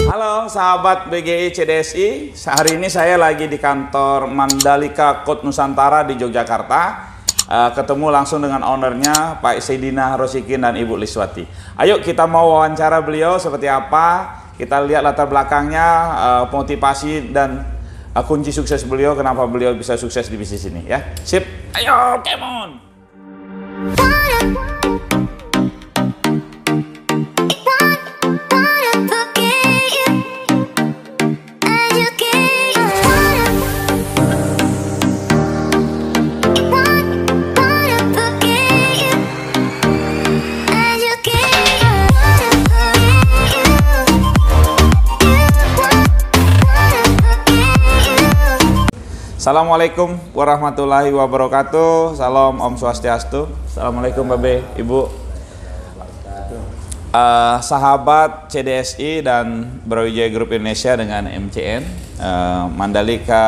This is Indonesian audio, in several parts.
Halo sahabat BGI CDSI, hari ini saya lagi di kantor Mandalika Code Nusantara di Yogyakarta. Ketemu langsung dengan ownernya Pak Saidina Rosikin dan Ibu Liswati. Ayo kita mau wawancara beliau seperti apa. Kita lihat latar belakangnya, motivasi dan kunci sukses beliau, kenapa beliau bisa sukses di bisnis ini ya. Sip, ayo come on. Assalamualaikum warahmatullahi wabarakatuh. Salam Om Swastiastu. Assalamualaikum Babe, Ibu. Sahabat CDSI dan Brawijaya Group Indonesia dengan MCN Mandalika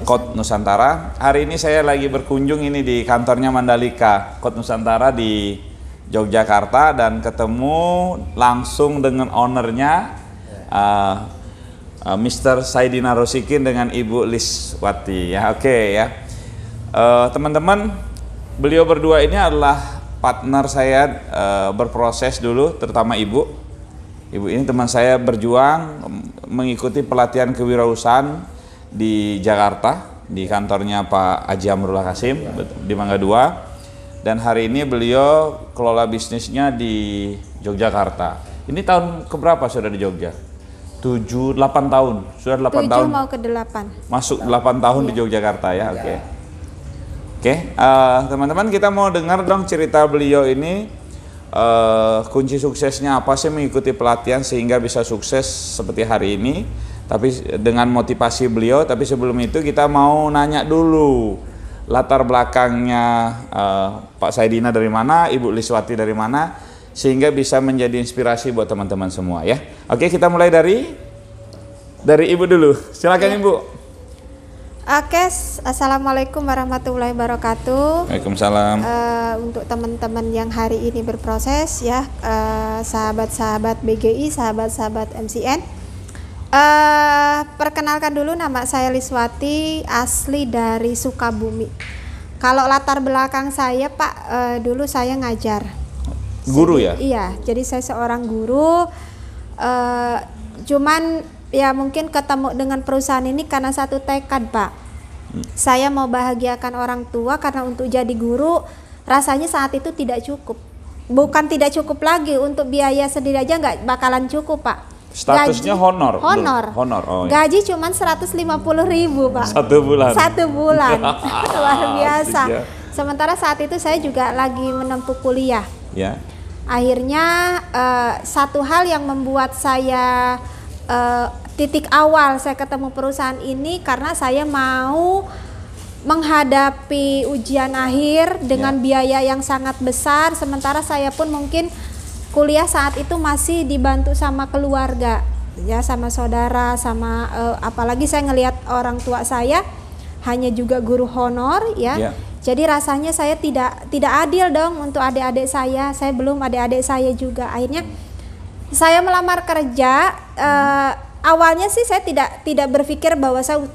Code Nusantara. Hari ini saya lagi berkunjung ini di kantornya Mandalika Code Nusantara di Yogyakarta dan ketemu langsung dengan ownernya Mr. Saidina Rosikin dengan Ibu Liswati ya. Oke ya. Teman-teman, beliau berdua ini adalah partner saya berproses dulu, terutama Ibu. Ibu ini teman saya berjuang mengikuti pelatihan kewirausahaan di Jakarta di kantornya Pak Haji Amrullah Kasim di Mangga 2. Dan hari ini beliau kelola bisnisnya di Yogyakarta. Ini tahun keberapa sudah di Jogja? 8 tahun, sudah 8 tahun. Mau ke 8. Masuk 8 tahun di Yogyakarta ya, oke. Oke, teman-teman kita mau dengar dong cerita beliau ini, kunci suksesnya apa sih mengikuti pelatihan sehingga bisa sukses seperti hari ini. Tapi dengan motivasi beliau, tapi sebelum itu kita mau nanya dulu latar belakangnya Pak Saidina dari mana, Ibu Liswati dari mana, sehingga bisa menjadi inspirasi buat teman-teman semua ya. Oke, kita mulai dari Ibu dulu. Silakan Ibu. Oke, assalamualaikum warahmatullahi wabarakatuh. Waalaikumsalam. Untuk teman-teman yang hari ini berproses ya, sahabat-sahabat BGI, sahabat-sahabat MCN. Perkenalkan dulu, nama saya Liswati, asli dari Sukabumi. Kalau latar belakang saya Pak, dulu saya ngajar. Guru ya? Iya, jadi saya seorang guru. Cuman ya mungkin ketemu dengan perusahaan ini karena satu tekad Pak. Saya mau bahagiakan orang tua, karena untuk jadi guru rasanya saat itu tidak cukup. Bukan tidak cukup lagi, untuk biaya sendiri aja nggak bakalan cukup Pak. Statusnya gaji, honor. Honor. Oh, iya. Gaji cuman 150.000 Pak. 1 bulan. 1 bulan. Luar biasa. Sementara saat itu saya juga lagi menempuh kuliah. Ya. Akhirnya satu hal yang membuat saya titik awal saya ketemu perusahaan ini, karena saya mau menghadapi ujian akhir dengan biaya yang sangat besar, sementara saya pun mungkin kuliah saat itu masih dibantu sama keluarga ya, sama saudara, sama apalagi saya ngelihat orang tua saya hanya juga guru honor ya. Jadi rasanya saya tidak adil dong untuk adik-adik saya belum adik-adik saya juga. Akhirnya saya melamar kerja. Awalnya sih saya tidak berpikir bahwa saya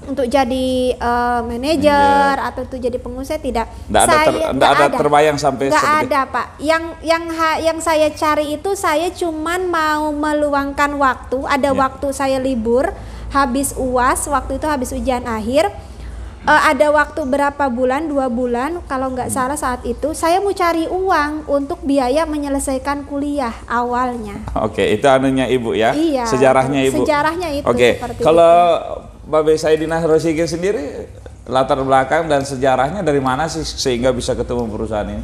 untuk jadi manajer atau untuk jadi pengusaha, tidak. Nggak ada terbayang sampai nggak seperti ada Pak. Yang saya cari itu, saya cuman mau meluangkan waktu. Ada waktu saya libur habis UAS, waktu itu habis ujian akhir. Ada waktu berapa bulan, 2 bulan kalau nggak salah saat itu, saya mau cari uang untuk biaya menyelesaikan kuliah awalnya. Oke, itu anunya Ibu ya? Iya. Sejarahnya Ibu? Sejarahnya itu. Oke, kalau Babe Saidina Rosikin sendiri, latar belakang dan sejarahnya dari mana sih sehingga bisa ketemu perusahaan ini?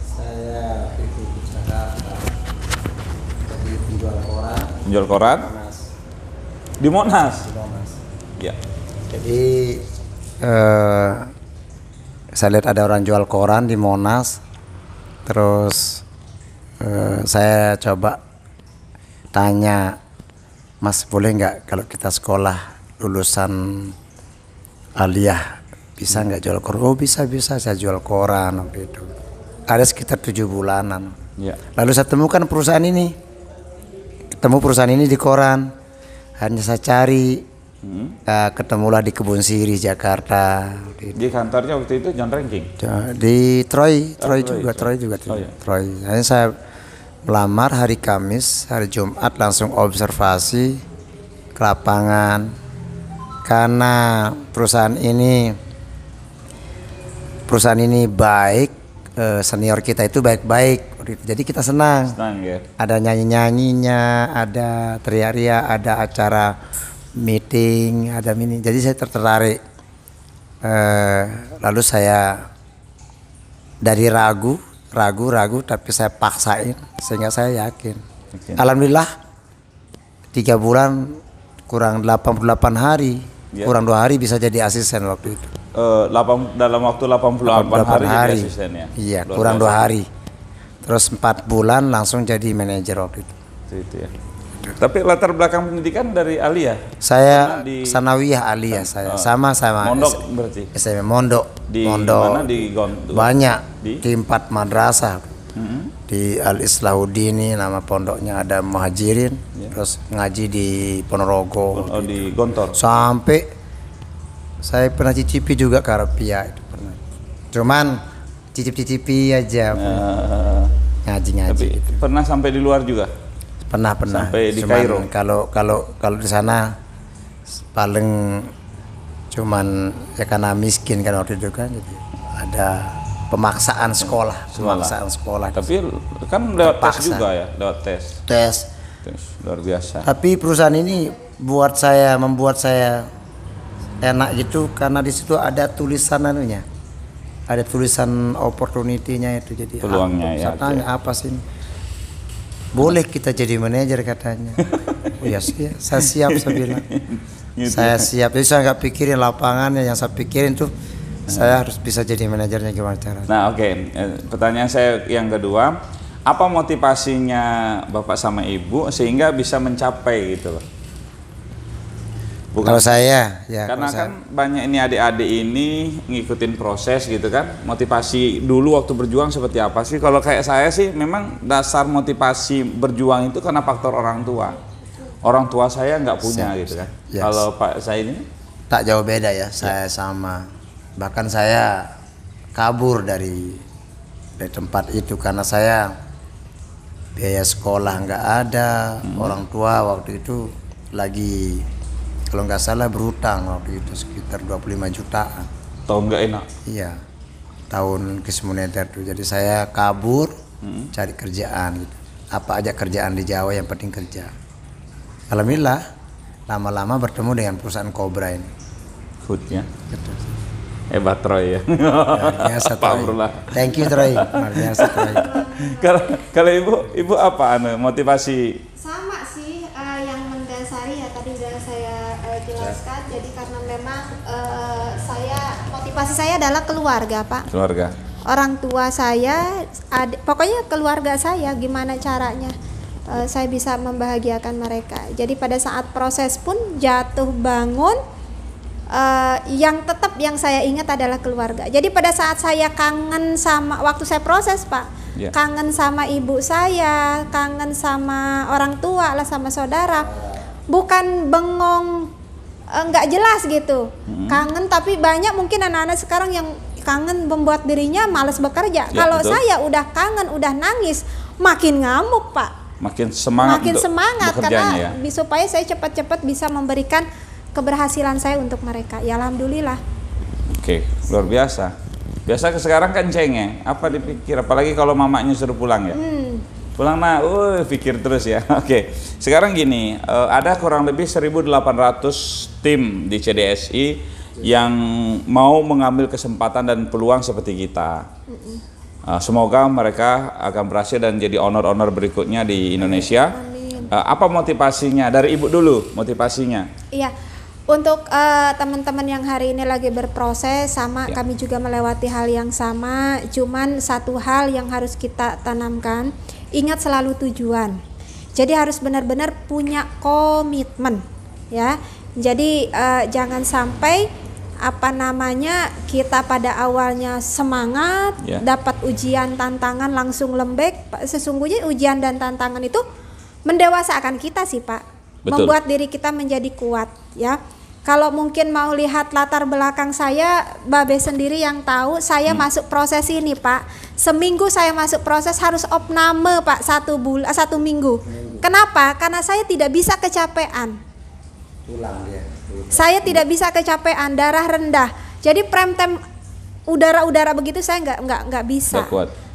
Saya itu di Jakarta, jadi penjual koran. Penjual koran? Monas. Di Monas? Di Monas. Ya. Jadi saya lihat ada orang jual koran di Monas, terus saya coba tanya, Mas boleh nggak kalau kita sekolah lulusan aliyah bisa nggak jual koran? Oh bisa saya jual koran waktu itu. Ada sekitar 7 bulanan. Ya. Lalu saya temukan perusahaan ini, ketemu perusahaan ini di koran. Hanya saya cari, ketemulah di Kebun Siri Jakarta. Di kantornya waktu itu John Ranking. Di Troy Troy. juga. Oh, iya. Troy. Hanya saya melamar hari Kamis, hari Jumat langsung observasi ke lapangan. Karena perusahaan ini baik, senior kita itu baik-baik, jadi kita senang Ya. ada nyanyi-nyanyinya, ada teriak-teriak, ada acara meeting, ada mini, jadi saya tertarik. Lalu saya dari ragu tapi saya paksain sehingga saya yakin. Alhamdulillah 3 bulan kurang 88 hari, kurang 2 hari bisa jadi asisten waktu itu. Dalam waktu 88 hari jadi asisten ya? Iya, kurang 2 hari. Terus 4 bulan langsung jadi manajer waktu itu. Itu ya. Tapi latar belakang pendidikan dari Aliyah? Saya Sanawiyah Aliyah saya. Sama Mondok berarti? SMA Mondok. Di Mondok. mana di Gondok? Banyak. Di 4 madrasah. Di Al Islahuddini nama pondoknya, ada Muhajirin. Terus ngaji di Ponorogo. Oh, di Gontor. Sampai saya pernah cicipi juga Karapia itu pernah. Cuman cicip-cicipi aja. Ngaji-ngaji Tapi gitu. pernah sampai di luar juga? Pernah. Sampai di Cuman Kairo. kalau di sana paling cuman ya karena miskin kan waktu itu kan, jadi ada pemaksaan sekolah. Tapi kan lewat tes Terpaksa. juga ya, lewat tes. Tes. Luar biasa. Tapi perusahaan ini membuat saya enak gitu karena di situ ada tulisan anunya. Ada tulisan opportunity-nya itu, jadi Peluangnya ya. saya tanya apa sih ini? Boleh kita jadi manajer katanya. Oh ya sih, saya siap, saya bilang. Gitu. Saya siap. Jadi saya nggak pikirin lapangannya, yang saya pikirin tuh saya harus bisa jadi manajernya gimana caranya. Nah, oke. Pertanyaan saya yang kedua, apa motivasinya Bapak sama Ibu sehingga bisa mencapai gitu loh? Kalau saya ya, Karena kalau kan banyak ini adik-adik ini ngikutin proses gitu kan. Motivasi dulu waktu berjuang seperti apa sih? Kalau kayak saya sih memang dasar motivasi berjuang itu karena faktor orang tua. Orang tua saya nggak punya gitu kan. Yes. Kalau Pak saya ini tak jauh beda ya, saya sama. Bahkan saya kabur dari tempat itu karena saya biaya sekolah nggak ada. Orang tua waktu itu lagi kalau nggak salah berutang waktu itu sekitar 25 jutaan. tahu nggak enak. Iya, tahun Kismoneter tuh. Jadi saya kabur cari kerjaan gitu. Apa aja kerjaan di Jawa, yang penting kerja. Alhamdulillah lama-lama bertemu dengan perusahaan Cobra ini. Foodnya Gitu. hebat Troy ya. Biasa Pak Troy. Amrullah. Thank you Troy. Luar biasa Troy. Kalau ibu apa motivasi? Sama sih, yang mendasari ya tadi sudah saya jelaskan. Jadi karena memang motivasi saya adalah keluarga, Pak. Keluarga. Orang tua saya, pokoknya keluarga saya, gimana caranya saya bisa membahagiakan mereka. Jadi pada saat proses pun jatuh bangun, yang tetap yang saya ingat adalah keluarga. Jadi pada saat saya kangen sama, waktu saya proses Pak, kangen sama ibu saya, kangen sama orang tua lah, sama saudara, bukan bengong nggak jelas gitu, kangen. Tapi banyak mungkin anak-anak sekarang yang kangen membuat dirinya malas bekerja. Kalau saya udah kangen, udah nangis, makin ngamuk Pak, makin semangat karena supaya saya cepat-cepat bisa memberikan keberhasilan saya untuk mereka. Ya alhamdulillah. Oke, luar biasa. Biasa sekarang kan cengeng, apa dipikir, apalagi kalau mamanya suruh pulang ya. Pulang pikir terus ya. Oke, sekarang gini, ada kurang lebih 1.800 tim di CDSI yang mau mengambil kesempatan dan peluang seperti kita. Semoga mereka akan berhasil dan jadi owner-owner berikutnya di Indonesia. Apa motivasinya? Dari Ibu dulu, motivasinya. Iya, untuk teman-teman yang hari ini lagi berproses, sama kami juga melewati hal yang sama. Cuman satu hal yang harus kita tanamkan, ingat selalu tujuan. Jadi harus benar-benar punya komitmen, ya. Jadi jangan sampai apa namanya, kita pada awalnya semangat, Ya. dapat ujian tantangan langsung lembek. Sesungguhnya ujian dan tantangan itu mendewasakan kita sih Pak, Betul. membuat diri kita menjadi kuat ya. Kalau mungkin mau lihat latar belakang saya, Babe sendiri yang tahu, saya masuk proses ini Pak. Seminggu saya masuk proses harus opname Pak, 1 minggu. Kenapa? Karena saya tidak bisa kecapean. Tulang dia. Saya tidak bisa kecapean, darah rendah. Jadi prem time udara-udara begitu saya nggak bisa.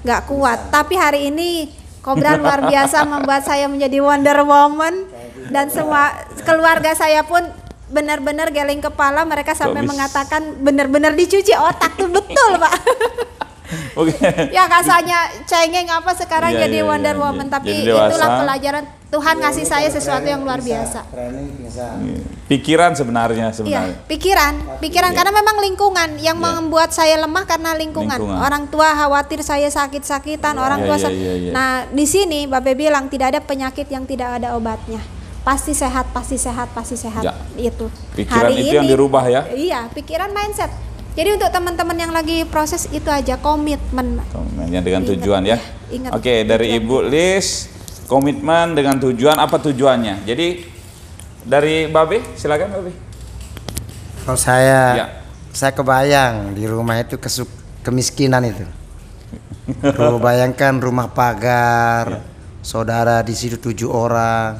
Nggak kuat. Tapi hari ini Kobra luar biasa membuat saya menjadi Wonder Woman, dan semua keluarga saya pun benar-benar geleng kepala. Mereka sampai mengatakan benar-benar dicuci otak tuh, betul Pak. Oke. Ya kasarnya cengeng apa sekarang Iya, jadi iya, Wonder iya, Woman, iya. tapi Jadi dewasa. itulah pelajaran Tuhan ngasih saya sesuatu yang luar biasa. Pikiran sebenarnya. Iya, pikiran karena memang lingkungan yang membuat saya lemah, karena lingkungan. Orang tua khawatir saya sakit-sakitan, orang tua. Nah, di sini Babe bilang tidak ada penyakit yang tidak ada obatnya. Pasti sehat, pasti sehat, pasti sehat. Ya. Itu. Pikiran itu yang dirubah ya. Iya, pikiran, mindset. Jadi untuk teman-teman yang lagi proses itu aja, komitmen. Komitmennya dengan tujuan ya. Ingat. Oke, dari Ibu Lis, komitmen dengan tujuan, apa tujuannya? Jadi dari Babe, silakan Babe. Kalau saya, Ya. saya kebayang di rumah itu kemiskinan itu. Bayangkan rumah pagar, saudara di situ 7 orang.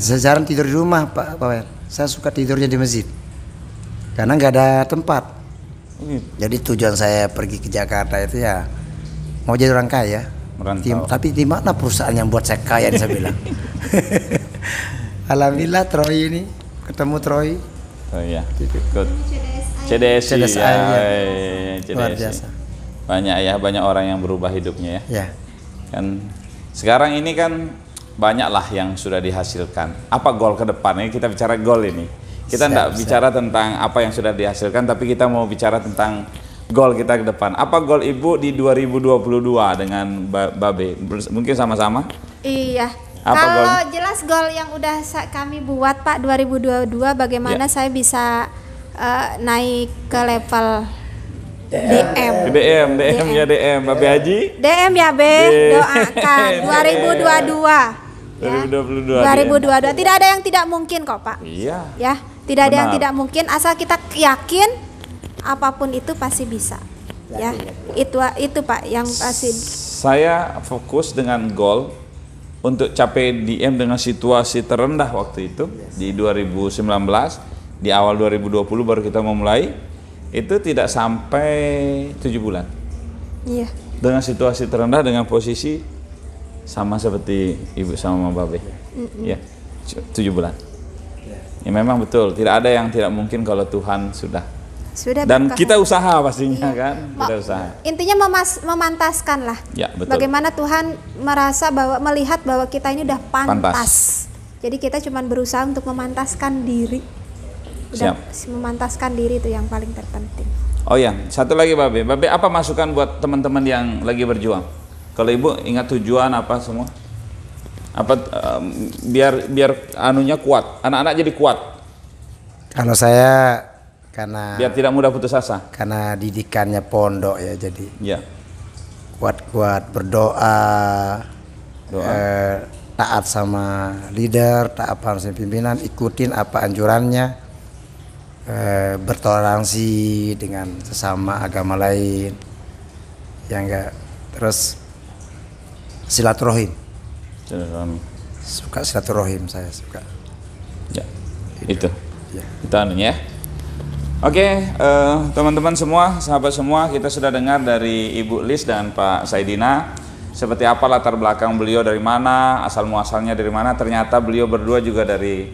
Saya jarang tidur di rumah Pak Wayan. Saya suka tidurnya di masjid. Karena nggak ada tempat. Jadi tujuan saya pergi ke Jakarta itu ya mau jadi orang kaya. Tapi di mana perusahaan yang buat saya kaya, saya bilang. Alhamdulillah Troy ini ketemu Troy. Oh iya. Good. CDSI ya. Luar biasa. Banyak orang yang berubah hidupnya ya. Ya. Kan sekarang ini kan banyaklah yang sudah dihasilkan. Apa goal ke depan? Ini kita bicara goal ini. Kita tidak bicara tentang apa yang sudah dihasilkan, tapi kita mau bicara tentang goal kita ke depan. Apa goal Ibu di 2022 dengan Babe? Mungkin sama-sama? Iya. Apa Kalau goalnya? jelas goal yang udah kami buat Pak 2022, bagaimana saya bisa naik ke level DM. DM ya DM, Babe Haji? DM ya B, doakan 2022. 2022. Tidak ada yang tidak mungkin kok Pak. Iya. Ya, tidak ada yang tidak mungkin, asal kita yakin apapun itu pasti bisa. Ya, itu Pak yang pasti. Saya fokus dengan goal untuk capai DM dengan situasi terendah waktu itu di 2019, di awal 2020 baru kita memulai. Itu tidak sampai 7 bulan. Iya. Dengan situasi terendah, dengan posisi sama seperti Ibu sama Babe. Ya, 7 bulan. Ya memang betul, tidak ada yang tidak mungkin kalau Tuhan sudah. Dan kita usaha pastinya kan, kita usaha. Intinya memantaskan lah. Ya, betul. Bagaimana Tuhan melihat bahwa kita ini udah pantas. Jadi kita cuma berusaha untuk memantaskan diri. Memantaskan diri itu yang paling terpenting. Oh ya, satu lagi Babe. Babe, apa masukan buat teman-teman yang lagi berjuang? Kalau Ibu ingat tujuan apa semua? Apa biar anunya kuat, anak-anak jadi kuat. Kalau saya karena biar tidak mudah putus asa. Karena didikannya pondok ya, jadi ya. Kuat-kuat berdoa, taat sama leader, taat sama pimpinan, ikutin apa anjurannya, bertoleransi dengan sesama agama lain, ya enggak, terus silaturahim. Suka silaturahim, saya suka. Ya, itu. Ya. Itu anunya. Oke, teman-teman semua, sahabat semua, kita sudah dengar dari Ibu Lis dan Pak Saidina seperti apa latar belakang beliau, dari mana, asal muasalnya dari mana. Ternyata beliau berdua juga dari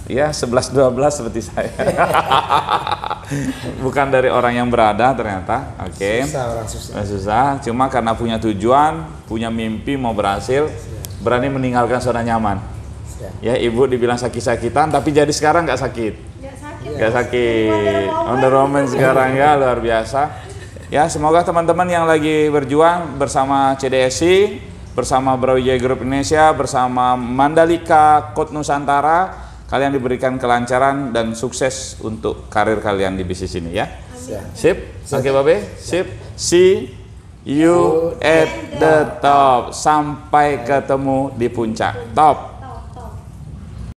ya 11-12 seperti saya. Bukan dari orang yang berada ternyata. Oke. Susah. Cuma karena punya tujuan, punya mimpi, mau berhasil, berani meninggalkan zona nyaman. Ya, Ibu dibilang sakit-sakitan, tapi jadi sekarang nggak sakit. Nggak sakit. Wonder Woman sekarang ya, luar biasa. Ya, semoga teman-teman yang lagi berjuang bersama CDSI, bersama Brawijaya Group Indonesia, bersama Mandalika Code Nusantara, kalian diberikan kelancaran dan sukses untuk karir kalian di bisnis ini ya. Sip? Oke Babe? Sip. See you at the top. Sampai ketemu di puncak. Top.